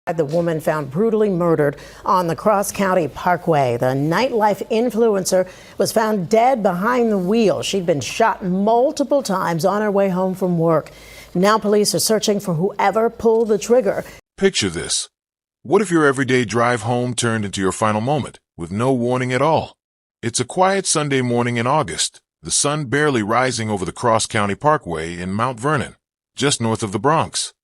The woman found brutally murdered on the Cross County Parkway. The nightlife influencer was found dead behind the wheel. She'd been shot multiple times on her way home from work. Now police are searching for whoever pulled the trigger. Picture this. What if your everyday drive home turned into your final moment with no warning at all? It's a quiet Sunday morning in August, the sun barely rising over the Cross County Parkway in Mount Vernon, just north of the Bronx.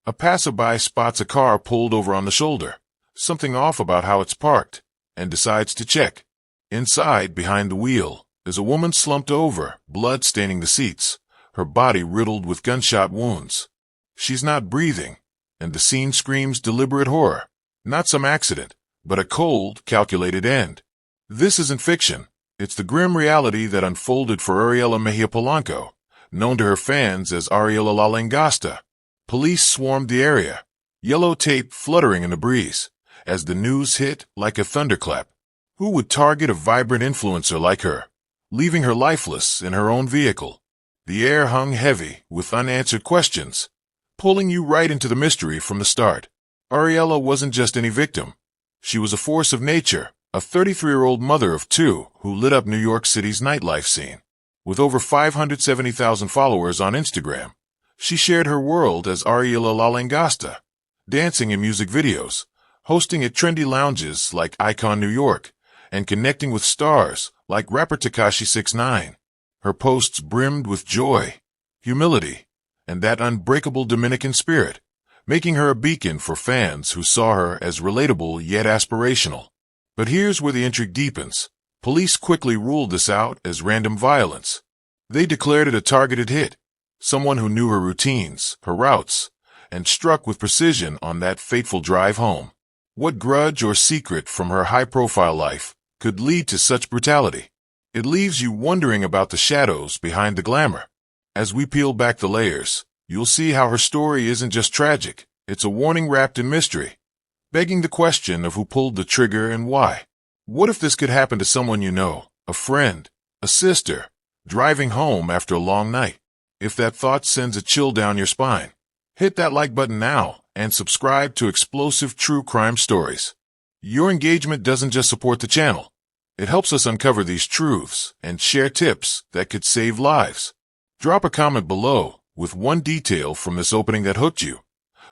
A passerby spots a car pulled over on the shoulder, something off about how it's parked, and decides to check. Inside, behind the wheel, is a woman slumped over, blood staining the seats, her body riddled with gunshot wounds. She's not breathing, and the scene screams deliberate horror. Not some accident, but a cold, calculated end. This isn't fiction. It's the grim reality that unfolded for Ariiela Polanco, known to her fans as Ariiela Langosta. Police swarmed the area, yellow tape fluttering in the breeze, as the news hit like a thunderclap. Who would target a vibrant influencer like her, leaving her lifeless in her own vehicle? The air hung heavy with unanswered questions, pulling you right into the mystery from the start. Ariiela wasn't just any victim. She was a force of nature, a 33-year-old mother of two who lit up New York City's nightlife scene. With over 570,000 followers on Instagram, she shared her world as Ariiela Langosta, dancing in music videos, hosting at trendy lounges like Icon New York, and connecting with stars like rapper Tekashi 6ix9ine. Her posts brimmed with joy, humility, and that unbreakable Dominican spirit, making her a beacon for fans who saw her as relatable yet aspirational. But here's where the intrigue deepens. Police quickly ruled this out as random violence. They declared it a targeted hit, someone who knew her routines, her routes, and struck with precision on that fateful drive home. What grudge or secret from her high-profile life could lead to such brutality? It leaves you wondering about the shadows behind the glamour. As we peel back the layers, you'll see how her story isn't just tragic, it's a warning wrapped in mystery, begging the question of who pulled the trigger and why. What if this could happen to someone you know, a friend, a sister, driving home after a long night? If that thought sends a chill down your spine, hit that like button now and subscribe to explosive true crime stories. Your engagement doesn't just support the channel. It helps us uncover these truths and share tips that could save lives. Drop a comment below with one detail from this opening that hooked you,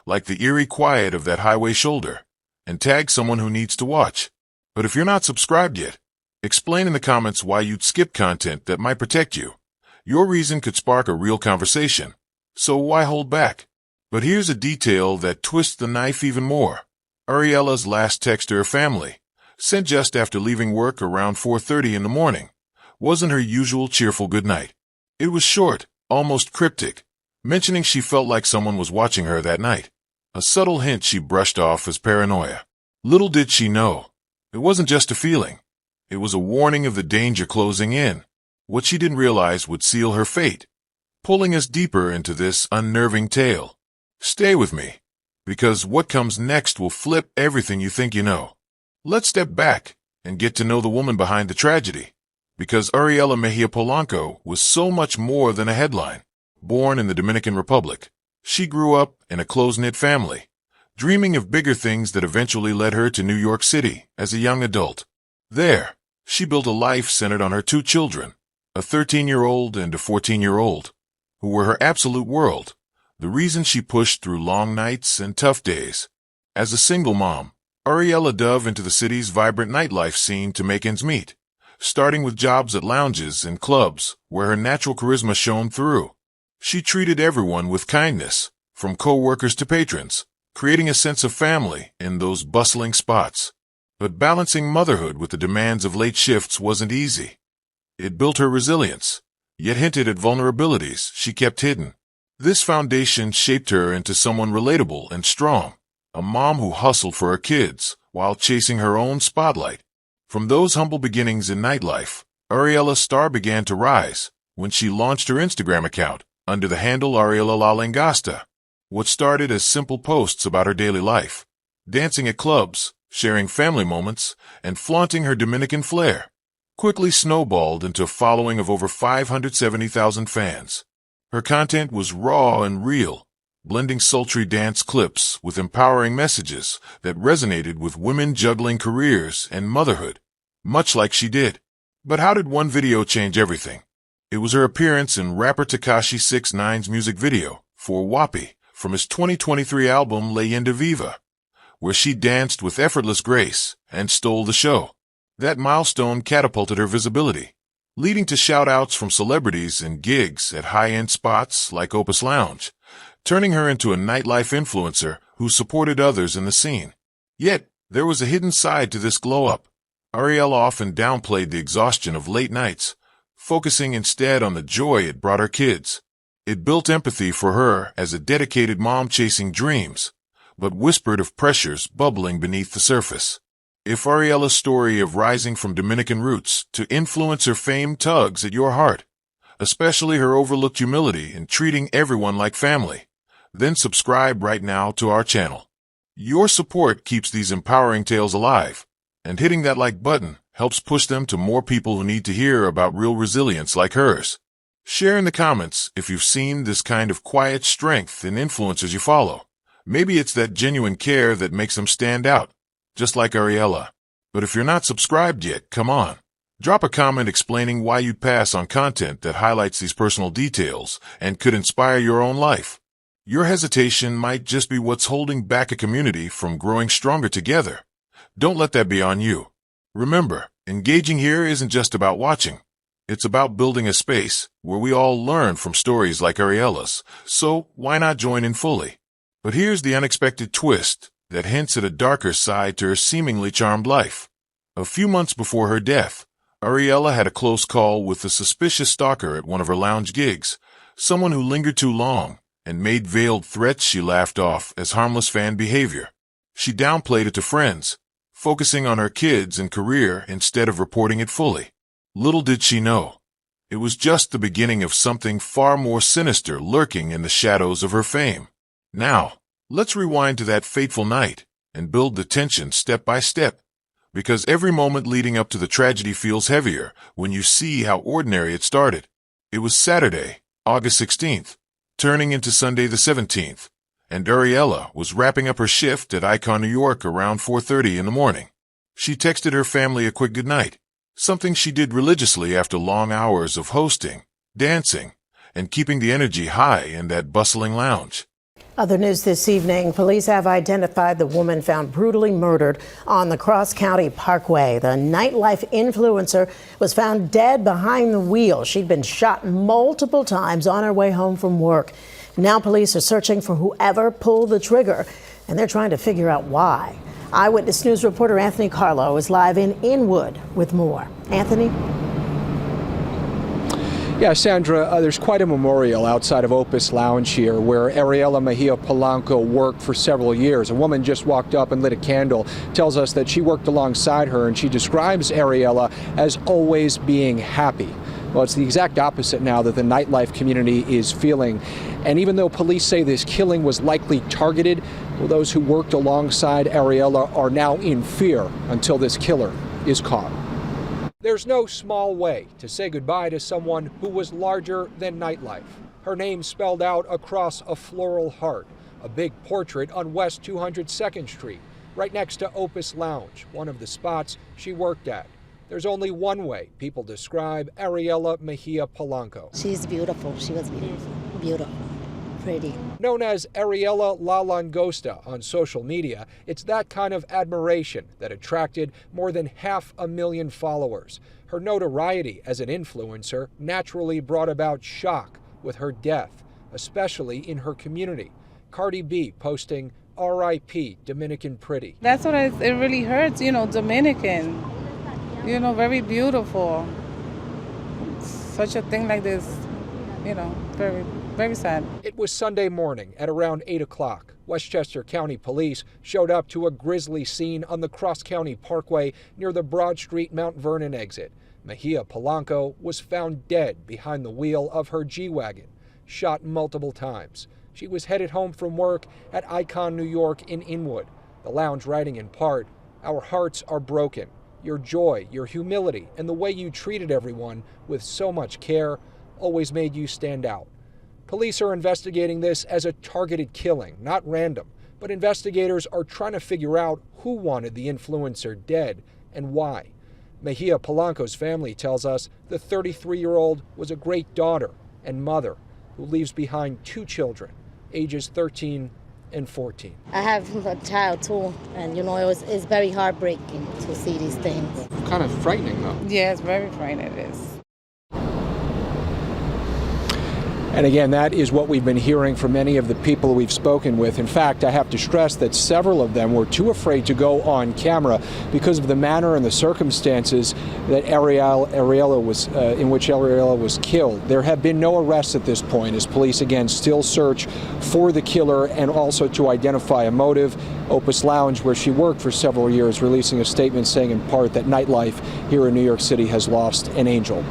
like the eerie quiet of that highway shoulder, and tag someone who needs to watch. But if you're not subscribed yet, explain in the comments why you'd skip content that might protect you. Your reason could spark a real conversation, so why hold back? But here's a detail that twists the knife even more. Ariiela's last text to her family, sent just after leaving work around 4:30 in the morning, wasn't her usual cheerful goodnight. It was short, almost cryptic, mentioning she felt like someone was watching her that night. A subtle hint she brushed off as paranoia. Little did she know, it wasn't just a feeling. It was a warning of the danger closing in. What she didn't realize would seal her fate, pulling us deeper into this unnerving tale. Stay with me, because what comes next will flip everything you think you know. Let's step back and get to know the woman behind the tragedy, because Ariiela Polanco was so much more than a headline. Born in the Dominican Republic, she grew up in a close-knit family, dreaming of bigger things that eventually led her to New York City as a young adult. There, she built a life centered on her two children, a 13-year-old and a 14-year-old, who were her absolute world, the reason she pushed through long nights and tough days. As a single mom, Ariiela dove into the city's vibrant nightlife scene to make ends meet, starting with jobs at lounges and clubs where her natural charisma shone through. She treated everyone with kindness, from co-workers to patrons, creating a sense of family in those bustling spots. But balancing motherhood with the demands of late shifts wasn't easy. It built her resilience, yet hinted at vulnerabilities she kept hidden. This foundation shaped her into someone relatable and strong, a mom who hustled for her kids while chasing her own spotlight. From those humble beginnings in nightlife, Ariiela's star began to rise when she launched her Instagram account under the handle Ariiela Langosta. What started as simple posts about her daily life, dancing at clubs, sharing family moments, and flaunting her Dominican flair, quickly snowballed into a following of over 570,000 fans. Her content was raw and real, blending sultry dance clips with empowering messages that resonated with women juggling careers and motherhood, much like she did. But how did one video change everything? It was her appearance in rapper Tekashi 6ix9ine's music video for WAPI from his 2023 album Leyenda Viva, where she danced with effortless grace and stole the show. That milestone catapulted her visibility, leading to shout-outs from celebrities and gigs at high-end spots like Opus Lounge, turning her into a nightlife influencer who supported others in the scene. Yet, there was a hidden side to this glow-up. Ariiela often downplayed the exhaustion of late nights, focusing instead on the joy it brought her kids. It built empathy for her as a dedicated mom chasing dreams, but whispered of pressures bubbling beneath the surface. If Ariiela's story of rising from Dominican roots to influencer fame tugs at your heart, especially her overlooked humility in treating everyone like family, then subscribe right now to our channel. Your support keeps these empowering tales alive, and hitting that like button helps push them to more people who need to hear about real resilience like hers. Share in the comments if you've seen this kind of quiet strength in influencers you follow. Maybe it's that genuine care that makes them stand out, just like Ariiela. But if you're not subscribed yet, come on. Drop a comment explaining why you'd pass on content that highlights these personal details and could inspire your own life. Your hesitation might just be what's holding back a community from growing stronger together. Don't let that be on you. Remember, engaging here isn't just about watching. It's about building a space where we all learn from stories like Ariiela's, so why not join in fully? But here's the unexpected twist that hints at a darker side to her seemingly charmed life. A few months before her death, Ariiela had a close call with a suspicious stalker at one of her lounge gigs, someone who lingered too long and made veiled threats she laughed off as harmless fan behavior. She downplayed it to friends, focusing on her kids and career instead of reporting it fully. Little did she know, it was just the beginning of something far more sinister lurking in the shadows of her fame. Now, let's rewind to that fateful night and build the tension step by step, because every moment leading up to the tragedy feels heavier when you see how ordinary it started. It was Saturday, August 16th, turning into Sunday the 17th, and Ariiela was wrapping up her shift at Icon, New York around 4:30 in the morning. She texted her family a quick goodnight, something she did religiously after long hours of hosting, dancing, and keeping the energy high in that bustling lounge. Other news this evening, police have identified the woman found brutally murdered on the Cross County Parkway. The nightlife influencer was found dead behind the wheel. She'd been shot multiple times on her way home from work. Now police are searching for whoever pulled the trigger, and they're trying to figure out why. Eyewitness News reporter Anthony Carlo is live in Inwood with more. Anthony? Yeah, Sandra, there's quite a memorial outside of Opus Lounge here where Ariiela Mejia Polanco worked for several years. A woman just walked up and lit a candle, tells us that she worked alongside her, and she describes Ariiela as always being happy. Well, it's the exact opposite now that the nightlife community is feeling. And even though police say this killing was likely targeted, well, those who worked alongside Ariiela are now in fear until this killer is caught. There's no small way to say goodbye to someone who was larger than nightlife. Her name spelled out across a floral heart, a big portrait on West 202nd Street, right next to Opus Lounge, one of the spots she worked at. There's only one way people describe Ariiela Mejia Polanco. She's beautiful. She was beautiful. Beautiful. Pretty. Known as Ariiela La Langosta on social media, it's that kind of admiration that attracted more than 500,000 followers. Her notoriety as an influencer naturally brought about shock with her death, especially in her community. Cardi B posting, "R.I.P. Dominican Pretty." That's what it really hurts, Dominican, very beautiful. Such a thing like this, very, very sad. It was Sunday morning at around 8 o'clock. Westchester County Police showed up to a grisly scene on the Cross County Parkway near the Broad Street Mount Vernon exit. Mejia Polanco was found dead behind the wheel of her G-Wagon, shot multiple times. She was headed home from work at Icon, New York in Inwood. The lounge writing in part, "Our hearts are broken. Your joy, your humility, and the way you treated everyone with so much care always made you stand out." Police are investigating this as a targeted killing, not random, but investigators are trying to figure out who wanted the influencer dead and why. Mejia Polanco's family tells us the 33-year-old was a great daughter and mother who leaves behind two children, ages 13 and 14. I have a child too, and it's very heartbreaking to see these things. Kind of frightening, though. Yeah, it's very frightening. It is. And again, that is what we've been hearing from many of the people we've spoken with. In fact, I have to stress that several of them were too afraid to go on camera because of the manner and the circumstances that Ariiela was in which Ariiela was killed. There have been no arrests at this point, as police again still search for the killer and also to identify a motive. Opus Lounge, where she worked for several years, releasing a statement saying in part that nightlife here in New York City has lost an angel.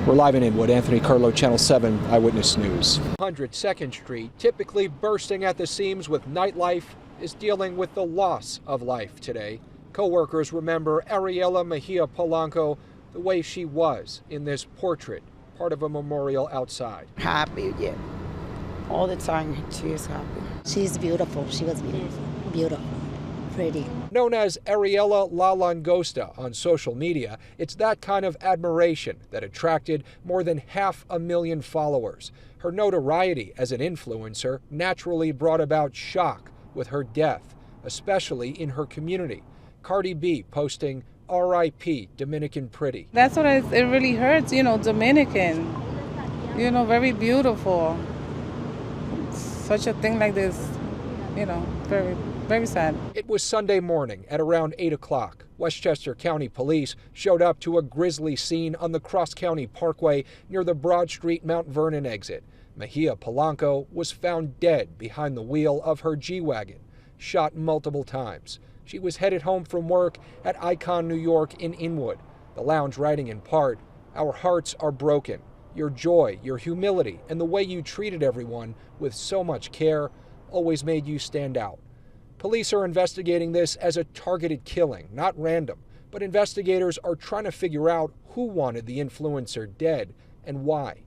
We're live in Inwood. Anthony Carlo, Channel 7 Eyewitness News. 102nd Street, typically bursting at the seams with nightlife, is dealing with the loss of life today. Co-workers remember Ariiela Mejia Polanco the way she was in this portrait, part of a memorial outside. Happy, yeah. All the time she is happy. She's beautiful. She was beautiful. Beautiful. Pretty. Known as Ariiela La Langosta on social media, it's that kind of admiration that attracted more than 500,000 followers. Her notoriety as an influencer naturally brought about shock with her death, especially in her community. Cardi B posting R.I.P. Dominican Pretty. That's what it really hurts, Dominican. Very beautiful. Such a thing like this, very, very sad. It was Sunday morning at around 8 o'clock. Westchester County Police showed up to a grisly scene on the Cross County Parkway near the Broad Street Mount Vernon exit. Mejia Polanco was found dead behind the wheel of her G-Wagon, shot multiple times. She was headed home from work at Icon, New York in Inwood. The Lounge writing in part, "Our hearts are broken. Your joy, your humility, and the way you treated everyone with so much care always made you stand out." Police are investigating this as a targeted killing, not random, but investigators are trying to figure out who wanted the influencer dead and why.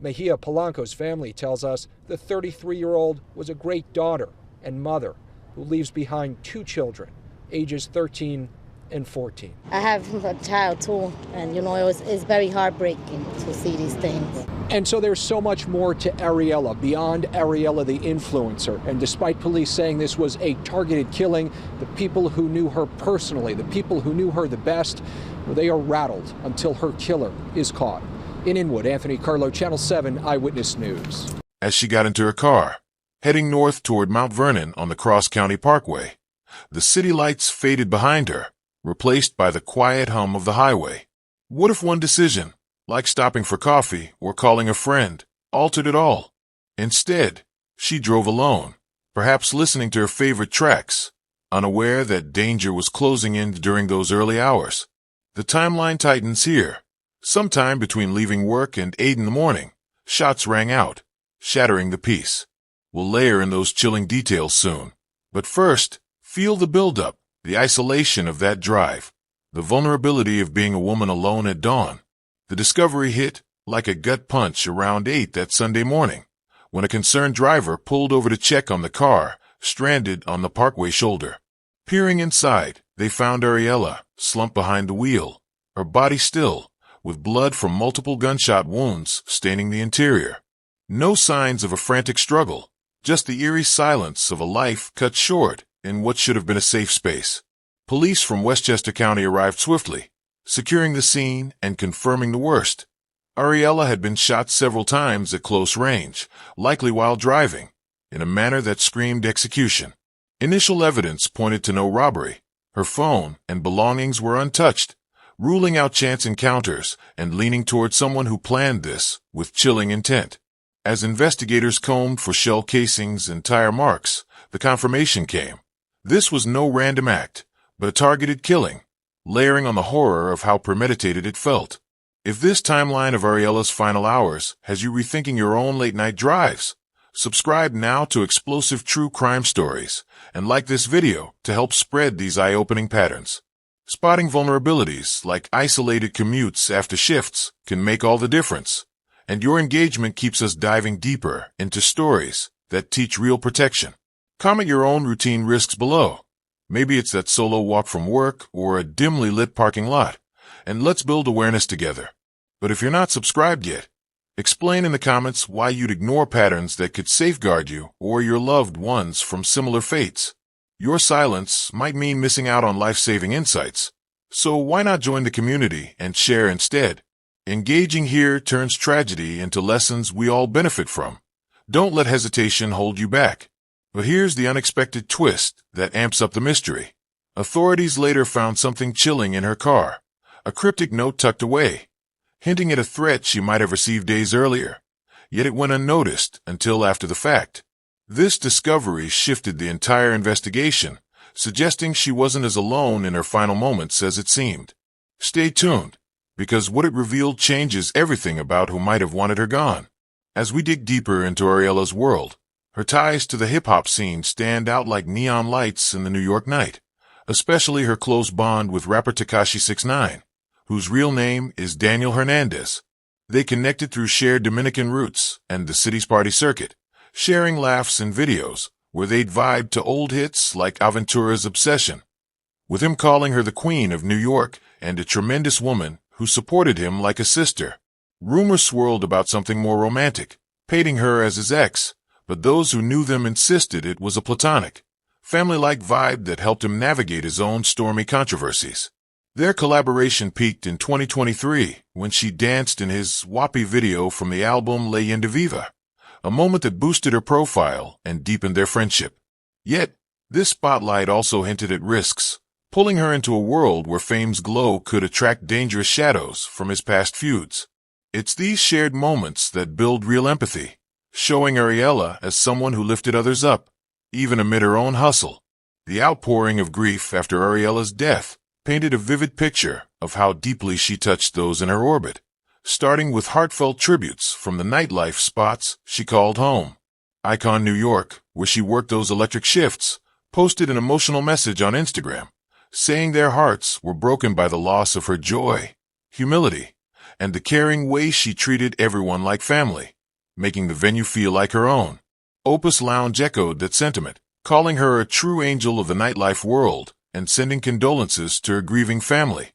Mejia Polanco's family tells us the 33-year-old was a great daughter and mother who leaves behind two children, ages 13 and 14. I have a child too, and it's very heartbreaking to see these things. And so there's so much more to Ariiela, beyond Ariiela the influencer. And despite police saying this was a targeted killing, the people who knew her personally, the people who knew her the best, they are rattled until her killer is caught. In Inwood, Anthony Carlo, Channel 7 Eyewitness News. As she got into her car, heading north toward Mount Vernon on the Cross County Parkway, the city lights faded behind her, replaced by the quiet hum of the highway. What if one decision, like stopping for coffee or calling a friend, altered it all? Instead, she drove alone, perhaps listening to her favorite tracks, unaware that danger was closing in during those early hours. The timeline tightens here. Sometime between leaving work and 8 in the morning, shots rang out, shattering the peace. We'll layer in those chilling details soon. But first, feel the buildup, the isolation of that drive, the vulnerability of being a woman alone at dawn. The discovery hit like a gut punch around 8 that Sunday morning, when a concerned driver pulled over to check on the car, stranded on the parkway shoulder. Peering inside, they found Ariiela, slumped behind the wheel, her body still, with blood from multiple gunshot wounds staining the interior. No signs of a frantic struggle, just the eerie silence of a life cut short in what should have been a safe space. Police from Westchester County arrived swiftly, securing the scene and confirming the worst. Ariiela had been shot several times at close range, likely while driving, in a manner that screamed execution. Initial evidence pointed to no robbery. Her phone and belongings were untouched, ruling out chance encounters and leaning toward someone who planned this with chilling intent. As investigators combed for shell casings and tire marks, the confirmation came. This was no random act, but a targeted killing, layering on the horror of how premeditated it felt. If this timeline of Ariiela's final hours has you rethinking your own late-night drives, subscribe now to explosive true crime stories and like this video to help spread these eye-opening patterns. Spotting vulnerabilities like isolated commutes after shifts can make all the difference. And your engagement keeps us diving deeper into stories that teach real protection. Comment your own routine risks below. Maybe it's that solo walk from work or a dimly lit parking lot. And let's build awareness together. But if you're not subscribed yet, explain in the comments why you'd ignore patterns that could safeguard you or your loved ones from similar fates. Your silence might mean missing out on life-saving insights. So why not join the community and share instead? Engaging here turns tragedy into lessons we all benefit from. Don't let hesitation hold you back. But here's the unexpected twist that amps up the mystery. Authorities later found something chilling in her car, a cryptic note tucked away, hinting at a threat she might have received days earlier. Yet it went unnoticed until after the fact. This discovery shifted the entire investigation, suggesting she wasn't as alone in her final moments as it seemed. Stay tuned, because what it revealed changes everything about who might have wanted her gone. As we dig deeper into Ariiela's world, her ties to the hip-hop scene stand out like neon lights in the New York night, especially her close bond with rapper Tekashi 6ix9ine, whose real name is Daniel Hernandez. They connected through shared Dominican roots and the city's party circuit, sharing laughs and videos where they'd vibe to old hits like Aventura's Obsession, with him calling her the Queen of New York and a tremendous woman who supported him like a sister. Rumors swirled about something more romantic, painting her as his ex, but those who knew them insisted it was a platonic, family-like vibe that helped him navigate his own stormy controversies. Their collaboration peaked in 2023 when she danced in his WAPI video from the album Leyenda Viva, a moment that boosted her profile and deepened their friendship. Yet, this spotlight also hinted at risks, pulling her into a world where fame's glow could attract dangerous shadows from his past feuds. It's these shared moments that build real empathy, showing Ariiela as someone who lifted others up, even amid her own hustle. The outpouring of grief after Ariiela's death painted a vivid picture of how deeply she touched those in her orbit, starting with heartfelt tributes from the nightlife spots she called home. Icon New York, where she worked those electric shifts, posted an emotional message on Instagram, saying their hearts were broken by the loss of her joy, humility, and the caring way she treated everyone like family, making the venue feel like her own. Opus Lounge echoed that sentiment, calling her a true angel of the nightlife world and sending condolences to her grieving family,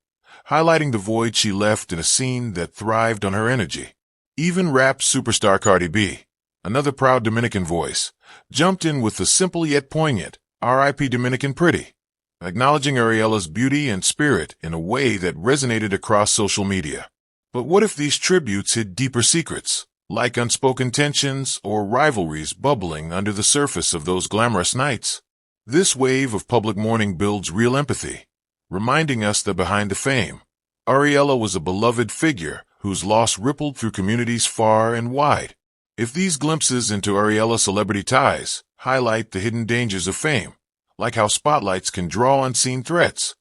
highlighting the void she left in a scene that thrived on her energy. Even rap superstar Cardi B, another proud Dominican voice, jumped in with the simple yet poignant R.I.P. Dominican Pretty, acknowledging Ariiela's beauty and spirit in a way that resonated across social media. But what if these tributes hid deeper secrets, like unspoken tensions or rivalries bubbling under the surface of those glamorous nights? This wave of public mourning builds real empathy, reminding us that behind the fame, Ariiela was a beloved figure whose loss rippled through communities far and wide. If these glimpses into Ariiela's celebrity ties highlight the hidden dangers of fame, like how spotlights can draw unseen threats,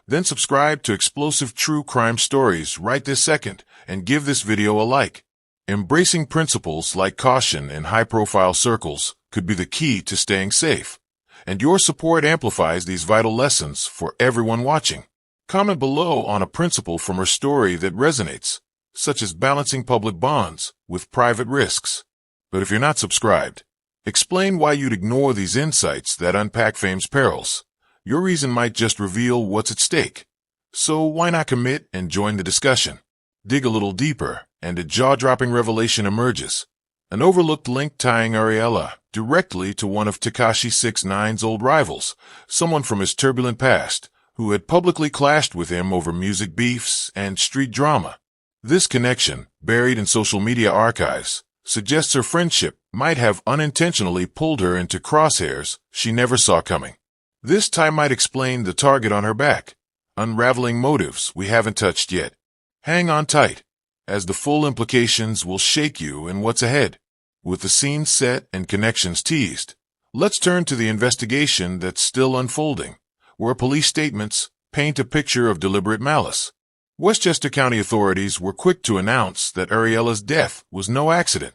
then subscribe to Explosive True Crime Stories right this second and give this video a like. Embracing principles like caution in high-profile circles could be the key to staying safe, and your support amplifies these vital lessons for everyone watching. Comment below on a principle from her story that resonates, such as balancing public bonds with private risks. But if you're not subscribed, explain why you'd ignore these insights that unpack fame's perils. Your reason might just reveal what's at stake. So why not commit and join the discussion? Dig a little deeper, and a jaw-dropping revelation emerges. An overlooked link tying Ariiela directly to one of Tekashi 6ix9ine's old rivals, someone from his turbulent past, who had publicly clashed with him over music beefs and street drama. This connection, buried in social media archives, suggests her friendship might have unintentionally pulled her into crosshairs she never saw coming. This tie might explain the target on her back, unraveling motives we haven't touched yet. Hang on tight, as the full implications will shake you in what's ahead. With the scene set and connections teased, let's turn to the investigation that's still unfolding, where police statements paint a picture of deliberate malice. Westchester County authorities were quick to announce that Ariiela's death was no accident.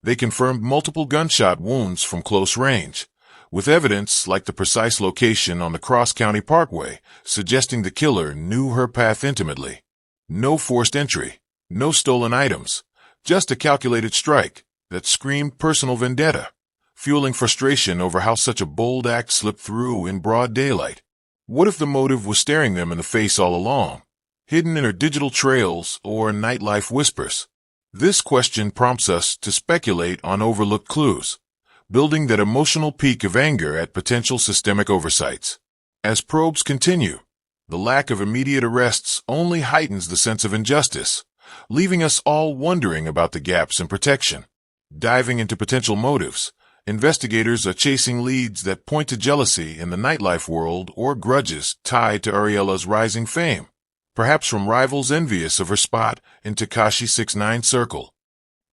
They confirmed multiple gunshot wounds from close range, with evidence like the precise location on the cross-county parkway suggesting the killer knew her path intimately. No forced entry, no stolen items, Just a calculated strike that screamed personal vendetta, fueling frustration over how such a bold act slipped through in broad daylight. What if the motive was staring them in the face all along, hidden in her digital trails or nightlife whispers? This question prompts us to speculate on overlooked clues, building that emotional peak of anger at potential systemic oversights. As probes continue, the lack of immediate arrests only heightens the sense of injustice, leaving us all wondering about the gaps in protection. Diving into potential motives, investigators are chasing leads that point to jealousy in the nightlife world or grudges tied to Ariiela's rising fame, perhaps from rivals envious of her spot in Tekashi 6ix9ine's circle.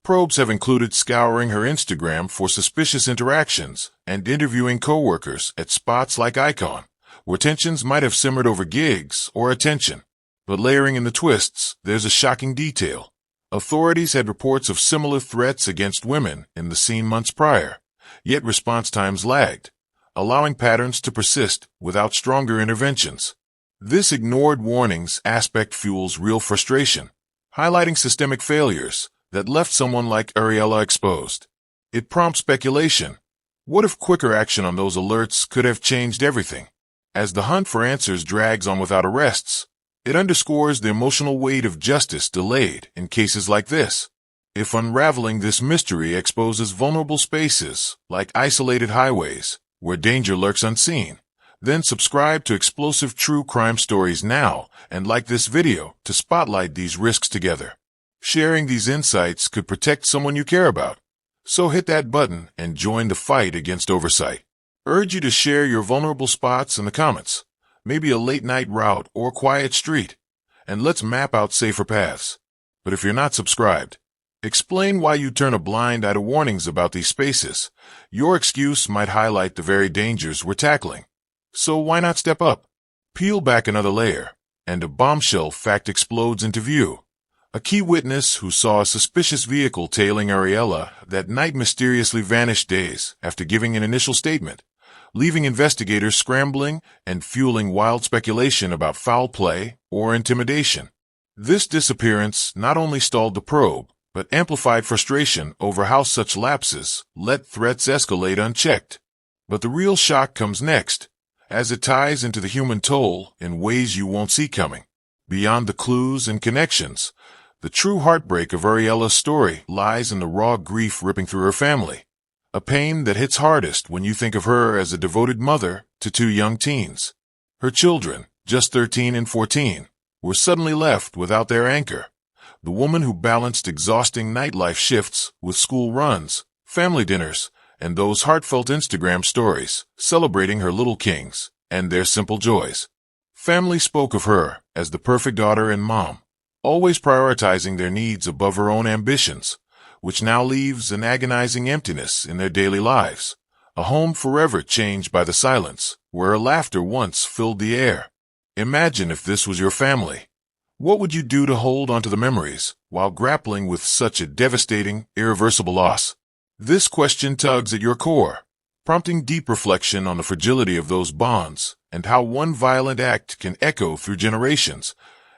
Probes have included scouring her Instagram for suspicious interactions and interviewing coworkers at spots like Icon, where tensions might have simmered over gigs or attention. But layering in the twists, there's a shocking detail. Authorities had reports of similar threats against women in the scene months prior, yet response times lagged, allowing patterns to persist without stronger interventions. This ignored warnings aspect fuels real frustration, highlighting systemic failures that left someone like Ariiela exposed. It prompts speculation. What if quicker action on those alerts could have changed everything? As the hunt for answers drags on without arrests, it underscores the emotional weight of justice delayed in cases like this. If unraveling this mystery exposes vulnerable spaces, like isolated highways, where danger lurks unseen, then subscribe to Explosive True Crime Stories now and like this video to spotlight these risks together. Sharing these insights could protect someone you care about. So hit that button and join the fight against oversight. Urge you to share your vulnerable spots in the comments, maybe a late-night route or quiet street, and let's map out safer paths. But if you're not subscribed, explain why you turn a blind eye to warnings about these spaces. Your excuse might highlight the very dangers we're tackling. So why not step up? Peel back another layer, and a bombshell fact explodes into view. A key witness who saw a suspicious vehicle tailing Ariiela that night mysteriously vanished days after giving an initial statement, leaving investigators scrambling and fueling wild speculation about foul play or intimidation. This disappearance not only stalled the probe, but amplified frustration over how such lapses let threats escalate unchecked. But the real shock comes next, as it ties into the human toll in ways you won't see coming. Beyond the clues and connections, the true heartbreak of Ariiela's story lies in the raw grief ripping through her family, a pain that hits hardest when you think of her as a devoted mother to two young teens. Her children, just 13 and 14, were suddenly left without their anchor, the woman who balanced exhausting nightlife shifts with school runs, family dinners, and those heartfelt Instagram stories celebrating her little kings and their simple joys. Family spoke of her as the perfect daughter and mom, always prioritizing their needs above her own ambitions, which now leaves an agonizing emptiness in their daily lives, a home forever changed by the silence where her laughter once filled the air. Imagine if this was your family. What would you do to hold onto the memories while grappling with such a devastating, irreversible loss? This question tugs at your core, prompting deep reflection on the fragility of those bonds and how one violent act can echo through generations,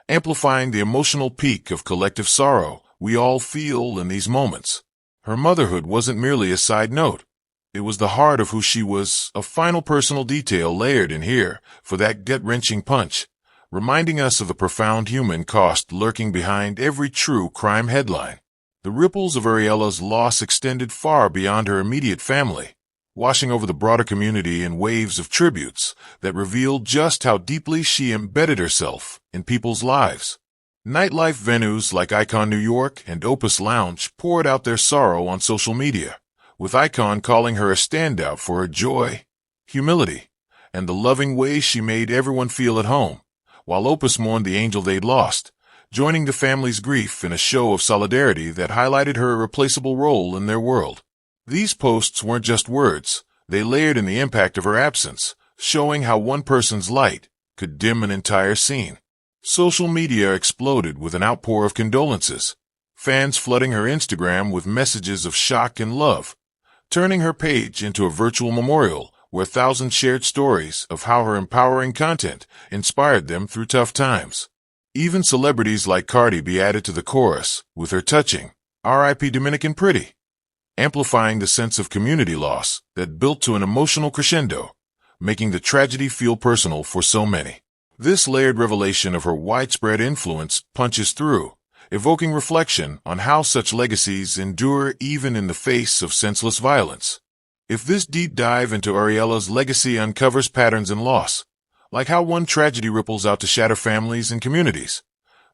amplifying the emotional peak of collective sorrow we all feel in these moments. Her motherhood wasn't merely a side note. It was the heart of who she was, a final personal detail layered in here for that gut-wrenching punch, reminding us of the profound human cost lurking behind every true crime headline. The ripples of Ariiela's loss extended far beyond her immediate family, washing over the broader community in waves of tributes that revealed just how deeply she embedded herself in people's lives. Nightlife venues like Icon New York and Opus Lounge poured out their sorrow on social media, with Icon calling her a standout for her joy, humility, and the loving way she made everyone feel at home, while Opus mourned the angel they'd lost, joining the family's grief in a show of solidarity that highlighted her irreplaceable role in their world. These posts weren't just words, they layered in the impact of her absence, showing how one person's light could dim an entire scene. Social media exploded with an outpour of condolences, fans flooding her Instagram with messages of shock and love, turning her page into a virtual memorial where thousands shared stories of how her empowering content inspired them through tough times. Even celebrities like Cardi B added to the chorus with her touching, R.I.P. Dominican Pretty, amplifying the sense of community loss that built to an emotional crescendo, making the tragedy feel personal for so many. This layered revelation of her widespread influence punches through, evoking reflection on how such legacies endure even in the face of senseless violence. If this deep dive into Ariiela's legacy uncovers patterns in loss, like how one tragedy ripples out to shatter families and communities,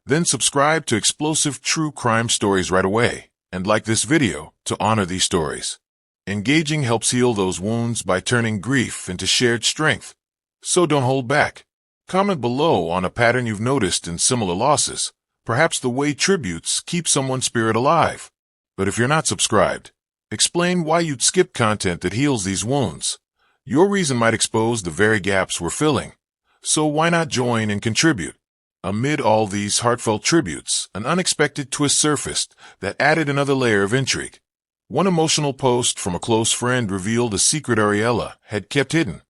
then subscribe to explosive true crime stories right away, and like this video to honor these stories. Engaging helps heal those wounds by turning grief into shared strength. So don't hold back. Comment below on a pattern you've noticed in similar losses, perhaps the way tributes keep someone's spirit alive. But if you're not subscribed, explain why you'd skip content that heals these wounds. Your reason might expose the very gaps we're filling. So why not join and contribute? Amid all these heartfelt tributes, an unexpected twist surfaced that added another layer of intrigue. One emotional post from a close friend revealed a secret Ariiela had kept hidden.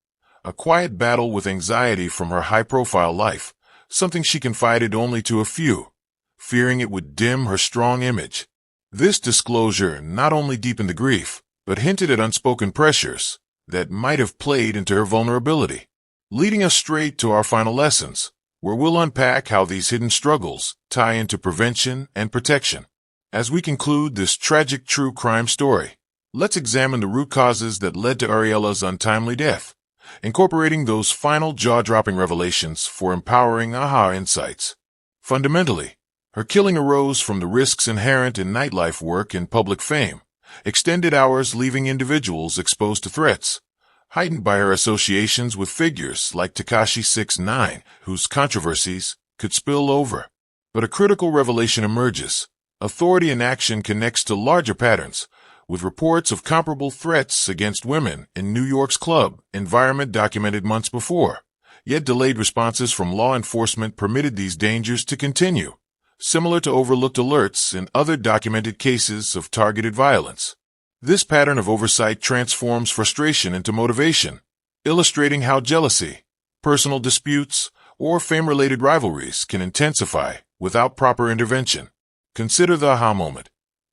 A quiet battle with anxiety from her high-profile life, something she confided only to a few, fearing it would dim her strong image. This disclosure not only deepened the grief, but hinted at unspoken pressures that might have played into her vulnerability, leading us straight to our final lessons, where we'll unpack how these hidden struggles tie into prevention and protection. As we conclude this tragic true crime story, let's examine the root causes that led to Ariiela's untimely death, incorporating those final jaw-dropping revelations for empowering aha insights. Fundamentally, her killing arose from the risks inherent in nightlife work and public fame, extended hours leaving individuals exposed to threats, heightened by her associations with figures like Tekashi 6ix9ine, whose controversies could spill over. But a critical revelation emerges. Authority in action connects to larger patterns, with reports of comparable threats against women in New York's club environment documented months before. Yet delayed responses from law enforcement permitted these dangers to continue, similar to overlooked alerts in other documented cases of targeted violence. This pattern of oversight transforms frustration into motivation, illustrating how jealousy, personal disputes, or fame-related rivalries can intensify without proper intervention. Consider the aha moment.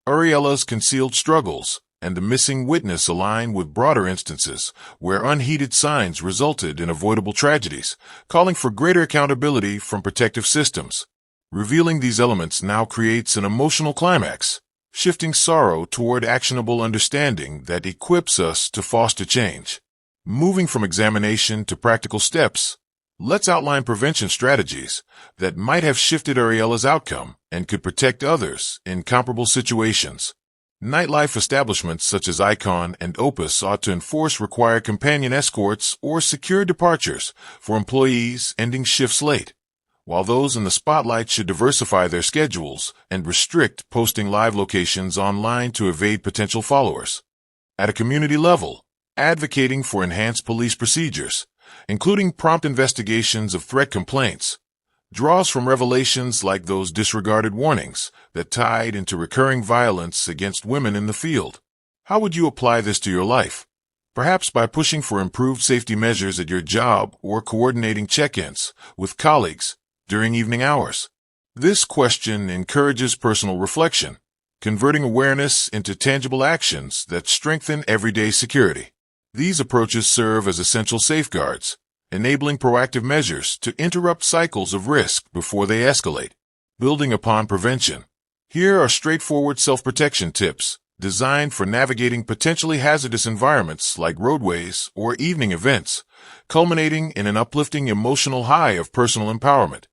Ariiela's concealed struggles and the missing witness align with broader instances where unheeded signs resulted in avoidable tragedies, calling for greater accountability from protective systems. Revealing these elements now creates an emotional climax, shifting sorrow toward actionable understanding that equips us to foster change. Moving from examination to practical steps, let's outline prevention strategies that might have shifted Ariiela's outcome and could protect others in comparable situations. Nightlife establishments such as Icon and Opus ought to enforce required companion escorts or secure departures for employees ending shifts late, while those in the spotlight should diversify their schedules and restrict posting live locations online to evade potential followers. At a community level, advocating for enhanced police procedures, including prompt investigations of threat complaints, draws from revelations like those disregarded warnings that tied into recurring violence against women in the field. How would you apply this to your life? Perhaps by pushing for improved safety measures at your job or coordinating check-ins with colleagues during evening hours. This question encourages personal reflection, converting awareness into tangible actions that strengthen everyday security. These approaches serve as essential safeguards, enabling proactive measures to interrupt cycles of risk before they escalate. Building upon prevention, here are straightforward self-protection tips designed for navigating potentially hazardous environments like roadways or evening events, culminating in an uplifting emotional high of personal empowerment.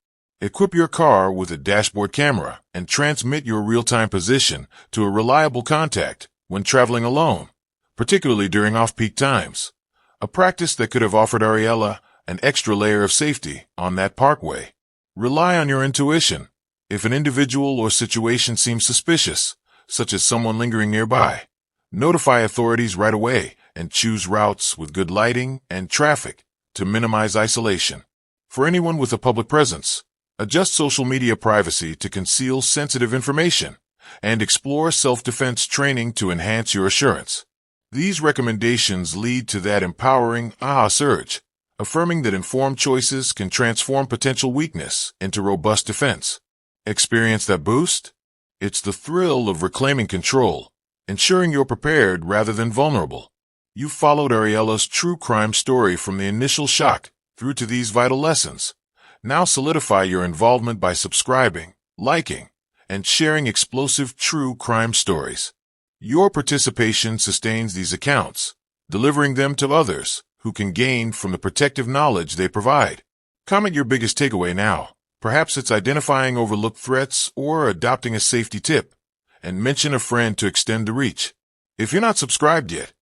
Equip your car with a dashboard camera and transmit your real-time position to a reliable contact when traveling alone, particularly during off-peak times. A practice that could have offered Ariiela an extra layer of safety on that parkway. Rely on your intuition. If an individual or situation seems suspicious, such as someone lingering nearby, notify authorities right away and choose routes with good lighting and traffic to minimize isolation. For anyone with a public presence, adjust social media privacy to conceal sensitive information and explore self-defense training to enhance your assurance. These recommendations lead to that empowering aha surge, affirming that informed choices can transform potential weakness into robust defense. Experience that boost? It's the thrill of reclaiming control, ensuring you're prepared rather than vulnerable. You followed Ariiela's true crime story from the initial shock through to these vital lessons. Now solidify your involvement by subscribing, liking, and sharing explosive true crime stories. Your participation sustains these accounts, delivering them to others who can gain from the protective knowledge they provide. Comment your biggest takeaway now. Perhaps it's identifying overlooked threats or adopting a safety tip, and mention a friend to extend the reach. If you're not subscribed yet,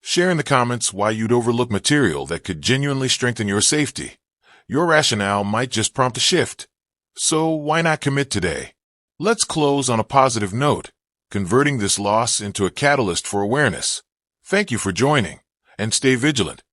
share in the comments why you'd overlook material that could genuinely strengthen your safety. Your rationale might just prompt a shift. So why not commit today? Let's close on a positive note, converting this loss into a catalyst for awareness. Thank you for joining, and stay vigilant.